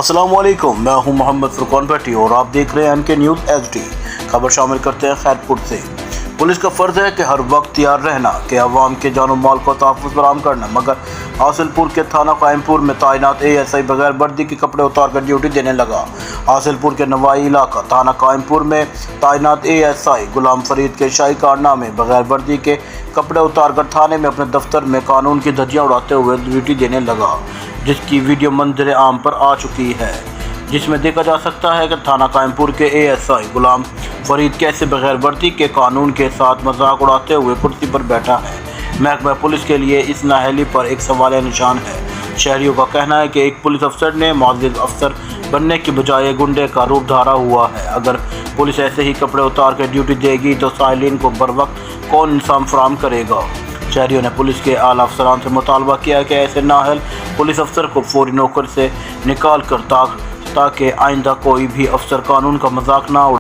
अस्सलाम वालेकुम, मैं हूं मोहम्मद फुरकान भट्टी और आप देख रहे हैं एनके न्यूज़ एचडी। खबर शामिल करते हैं खैरपुर से। पुलिस का फ़र्ज है कि हर वक्त तैयार रहना कि अवाम के जान माल को तहफ़्फ़ुज़ फराहम करना, मगर हासिलपुर के थाना कायमपुर में तैनात ASI बगैर वर्दी के कपड़े उतार कर ड्यूटी देने लगा। हासिलपुर के नवाई इलाका थाना कायमपुर में तैनात ASI गुलाम फरीद के शाही कारनामे बगैर वर्दी के कपड़े उतार कर थाने में अपने दफ्तर में कानून की धज्जियाँ उड़ाते हुए ड्यूटी देने लगा, जिसकी वीडियो मंजर आम पर आ चुकी है, जिसमें देखा जा सकता है कि थाना कायमपुर के ASI गुलाम फरीद कैसे बगैर वर्दी के कानून के साथ मजाक उड़ाते हुए कुर्सी पर बैठा है। महकमा पुलिस के लिए इस नाअहली पर एक सवाल निशान है। शहरियों का कहना है कि एक पुलिस अफसर ने मुअज़्ज़िज़ अफसर बनने की बजाय गुंडे का रूप धारा हुआ है। अगर पुलिस ऐसे ही कपड़े उतार कर ड्यूटी देगी तो साइलिन को बर वक्त कौन इंसाफ फराहम करेगा। शहरियों ने पुलिस के आला अफसरान से मुतालबा किया कि ऐसे नाअहल पुलिस अफसर को फौरी नौकरी से निकाल कर ताकि आइंदा कोई भी अफसर कानून का मजाक ना उड़ाए।